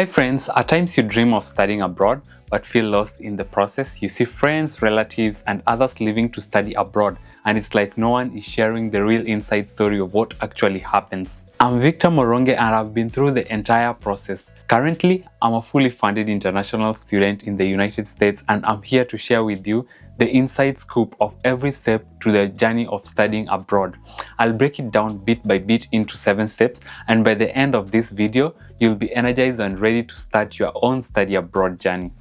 Hi friends, at times you dream of studying abroad but feel lost in the process. You see friends, relatives and others leaving to study abroad and it's like no one is sharing the real inside story of what actually happens. I'm Victor Moronge and I've been through the entire process. Currently, I'm a fully funded international student in the United States and I'm here to share with you the inside scoop of every step to the journey of studying abroad. I'll break it down bit by bit into 7 steps and by the end of this video, you'll be energized and ready to start your own study abroad journey.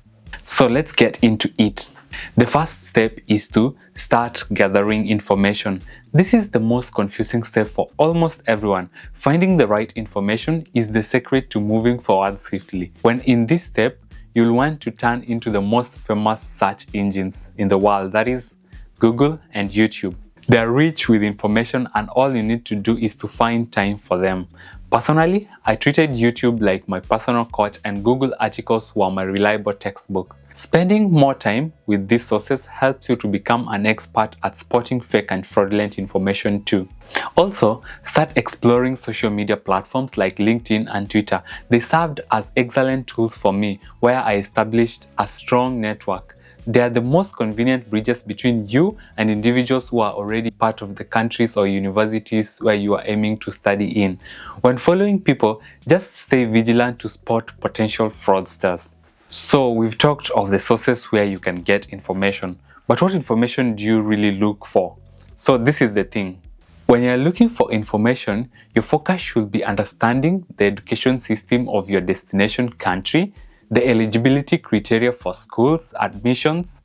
So let's get into it. The first step is to start gathering information. This is the most confusing step for almost everyone. Finding the right information is the secret to moving forward swiftly. When in this step, you'll want to turn into the most famous search engines in the world, that is Google and YouTube. They are rich with information and all you need to do is to find time for them. Personally, I treated YouTube like my personal coach and Google articles were my reliable textbook. Spending more time with these sources helps you to become an expert at spotting fake and fraudulent information too. Also, start exploring social media platforms like LinkedIn and Twitter. They served as excellent tools for me where I established a strong network. They are the most convenient bridges between you and individuals who are already part of the countries or universities where you are aiming to study in. When following people, just stay vigilant to spot potential fraudsters. So we've talked of the sources where you can get information, but what information do you really look for? So this is the thing. When you're looking for information, your focus should be understanding the education system of your destination country, the eligibility criteria for schools, admissions,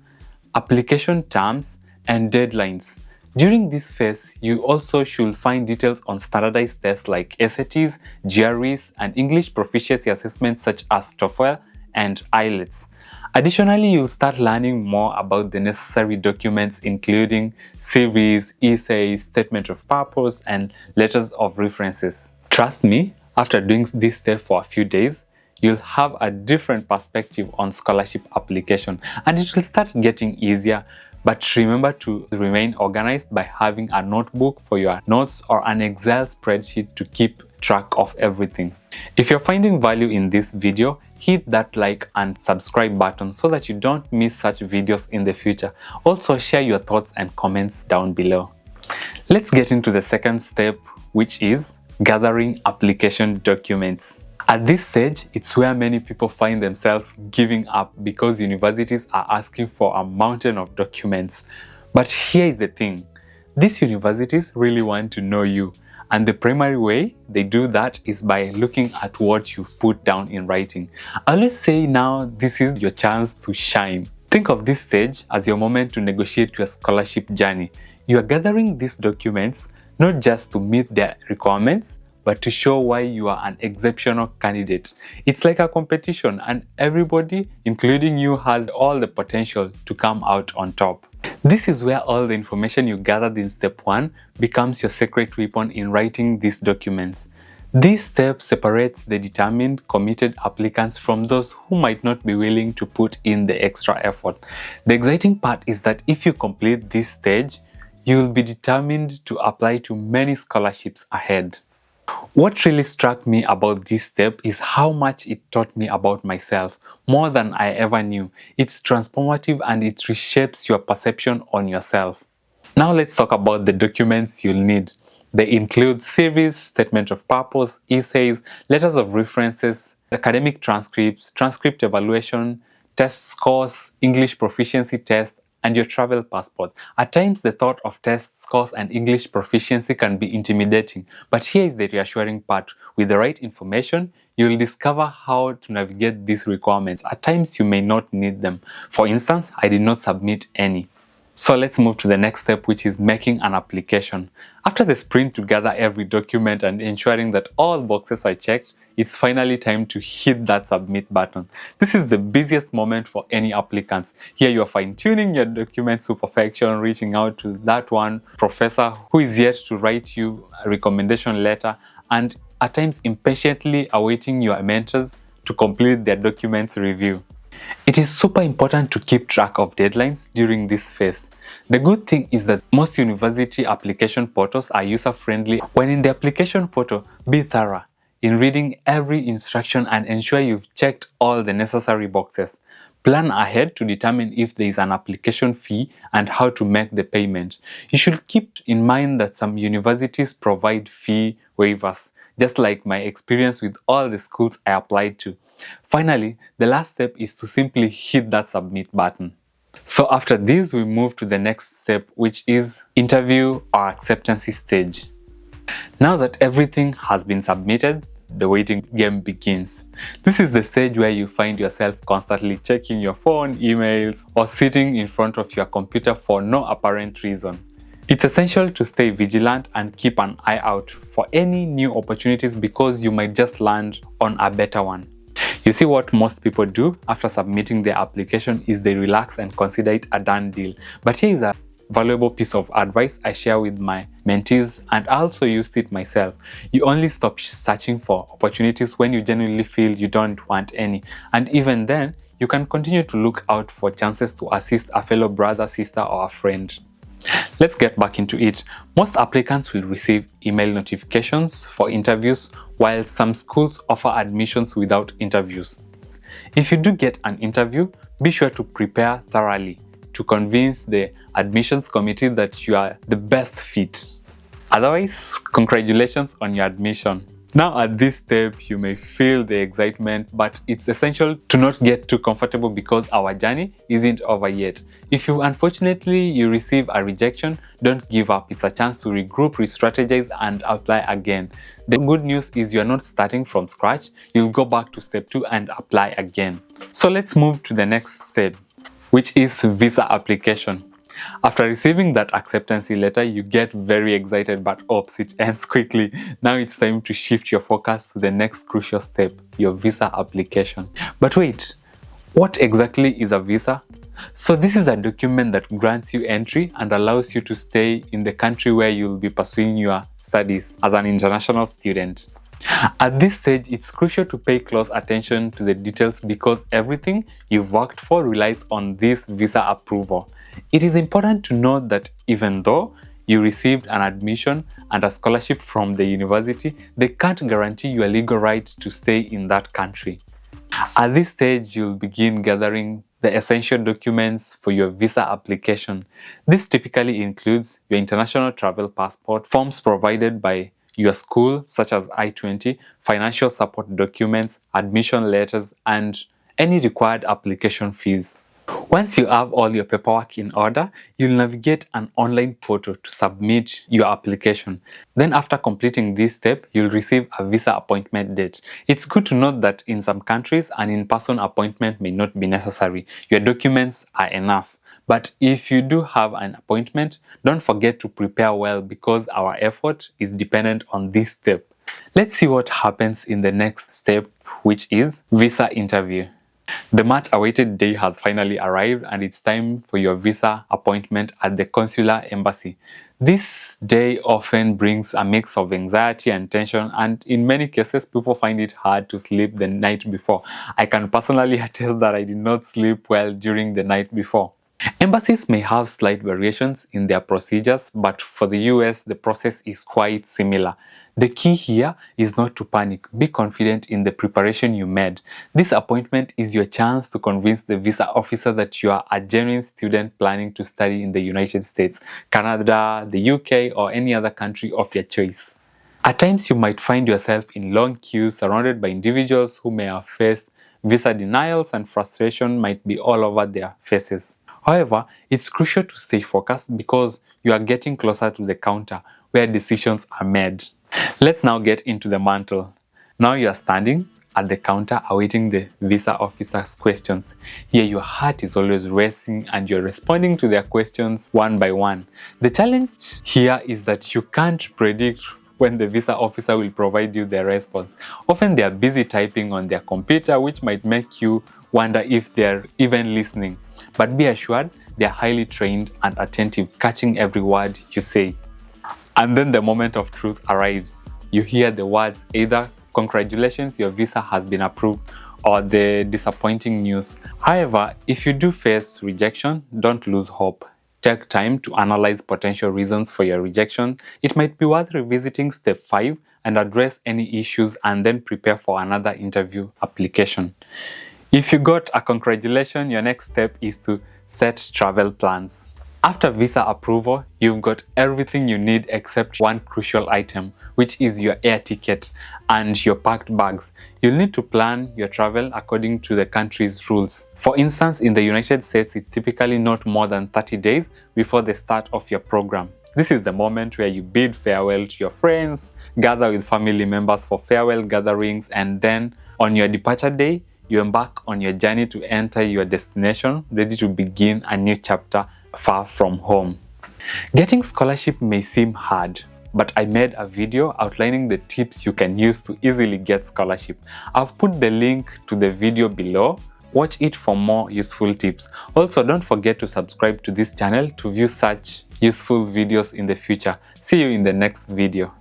application terms, and deadlines. During this phase, you also should find details on standardized tests like SATs, GREs, and English proficiency assessments such as TOEFL and IELTS. Additionally, you'll start learning more about the necessary documents including CVs, essays, statement of purpose, and letters of references. Trust me, after doing this step for a few days, you'll have a different perspective on scholarship application and it will start getting easier. But remember to remain organized by having a notebook for your notes or an Excel spreadsheet to keep track of everything. If you're finding value in this video, hit that like and subscribe button so that you don't miss such videos in the future. Also share your thoughts and comments down below. Let's get into the second step, which is gathering application documents. At this stage, it's where many people find themselves giving up because universities are asking for a mountain of documents. But here is the thing. These universities really want to know you. And the primary way they do that is by looking at what you've put down in writing. I always say now this is your chance to shine. Think of this stage as your moment to negotiate your scholarship journey. You are gathering these documents not just to meet their requirements, but to show why you are an exceptional candidate. It's like a competition and everybody, including you, has all the potential to come out on top. This is where all the information you gathered in step 1 becomes your secret weapon in writing these documents. This step separates the determined, committed applicants from those who might not be willing to put in the extra effort. The exciting part is that if you complete this stage, you will be determined to apply to many scholarships ahead. What really struck me about this step is how much it taught me about myself, more than I ever knew. It's transformative and it reshapes your perception on yourself. Now let's talk about the documents you'll need. They include CVs, statement of purpose, essays, letters of references, academic transcripts, transcript evaluation, test scores, English proficiency test, and your travel passport. At times, the thought of test scores and English proficiency can be intimidating, but here is the reassuring part. With the right information, you will discover how to navigate these requirements. At times, you may not need them. For instance, I did not submit any. So let's move to the next step, which is making an application. After the sprint to gather every document and ensuring that all boxes are checked, it's finally time to hit that submit button. This is the busiest moment for any applicants. Here you are fine-tuning your documents to perfection, reaching out to that one professor who is yet to write you a recommendation letter, and at times impatiently awaiting your mentors to complete their documents review. It is super important to keep track of deadlines during this phase. The good thing is that most university application portals are user-friendly. When in the application portal, be thorough. in reading every instruction and ensure you've checked all the necessary boxes. Plan ahead to determine if there is an application fee and how to make the payment. You should keep in mind that some universities provide fee waivers, just like my experience with all the schools I applied to. Finally, the last step is to simply hit that submit button. So after this, we move to the next step, which is interview or acceptance stage. Now that everything has been submitted, the waiting game begins. This is the stage where you find yourself constantly checking your phone, emails, or sitting in front of your computer for no apparent reason. It's essential to stay vigilant and keep an eye out for any new opportunities because you might just land on a better one. You see, what most people do after submitting their application is they relax and consider it a done deal. But here is a valuable piece of advice I share with my mentees, and I also used it myself. You only stop searching for opportunities when you genuinely feel you don't want any, and even then, you can continue to look out for chances to assist a fellow brother, sister, or a friend. Let's get back into it. Most applicants will receive email notifications for interviews, while some schools offer admissions without interviews. If you do get an interview, be sure to prepare thoroughly to convince the admissions committee that you are the best fit. Otherwise, congratulations on your admission. Now at this step, you may feel the excitement, but it's essential to not get too comfortable because our journey isn't over yet. If you receive a rejection, don't give up. It's a chance to regroup, re-strategize, and apply again. The good news is you're not starting from scratch. You'll go back to step 2 and apply again. So let's move to the next step, which is visa application. After receiving that acceptance letter, you get very excited, but oops, it ends quickly. Now it's time to shift your focus to the next crucial step, your visa application. But wait, what exactly is a visa? So this is a document that grants you entry and allows you to stay in the country where you'll be pursuing your studies as an international student. At this stage, it's crucial to pay close attention to the details because everything you've worked for relies on this visa approval. It is important to note that even though you received an admission and a scholarship from the university, they can't guarantee your legal right to stay in that country. At this stage, you'll begin gathering the essential documents for your visa application. This typically includes your international travel passport, forms provided by your school such as I-20, financial support documents, admission letters, and any required application fees. Once you have all your paperwork in order, you'll navigate an online portal to submit your application. Then after completing this step, you'll receive a visa appointment date. It's good to note that in some countries, an in-person appointment may not be necessary. Your documents are enough. But if you do have an appointment, don't forget to prepare well because our effort is dependent on this step. Let's see what happens in the next step, which is visa interview. The much awaited day has finally arrived and it's time for your visa appointment at the consular embassy. This day often brings a mix of anxiety and tension, and in many cases people find it hard to sleep the night before. I can personally attest that I did not sleep well during the night before. Embassies may have slight variations in their procedures, but for the US, the process is quite similar. The key here is not to panic. Be confident in the preparation you made. This appointment is your chance to convince the visa officer that you are a genuine student planning to study in the United States, Canada, the UK, or any other country of your choice. At times, you might find yourself in long queues surrounded by individuals who may have faced visa denials, and frustration might be all over their faces. However, it's crucial to stay focused because you are getting closer to the counter where decisions are made. Let's now get into the mantle. Now you are standing at the counter awaiting the visa officer's questions. Here your heart is always racing and you're responding to their questions one by one. The challenge here is that you can't predict when the visa officer will provide you their response. Often they are busy typing on their computer, which might make you wonder if they're even listening. But be assured, they are highly trained and attentive, catching every word you say. And then the moment of truth arrives. You hear the words either "Congratulations, your visa has been approved," or the disappointing news. However, if you do face rejection, don't lose hope. Take time to analyze potential reasons for your rejection. It might be worth revisiting step 5 and address any issues and then prepare for another interview application. If you got a congratulations, your next step is to set travel plans. After visa approval, you've got everything you need except one crucial item, which is your air ticket and your packed bags. You'll need to plan your travel according to the country's rules. For instance, in the United States, it's typically not more than 30 days before the start of your program. This is the moment where you bid farewell to your friends, gather with family members for farewell gatherings, and then on your departure day, you embark on your journey to enter your destination, ready to begin a new chapter far from home. Getting scholarship may seem hard, but I made a video outlining the tips you can use to easily get scholarship. I've put the link to the video below. Watch it for more useful tips. Also, don't forget to subscribe to this channel to view such useful videos in the future. See you in the next video.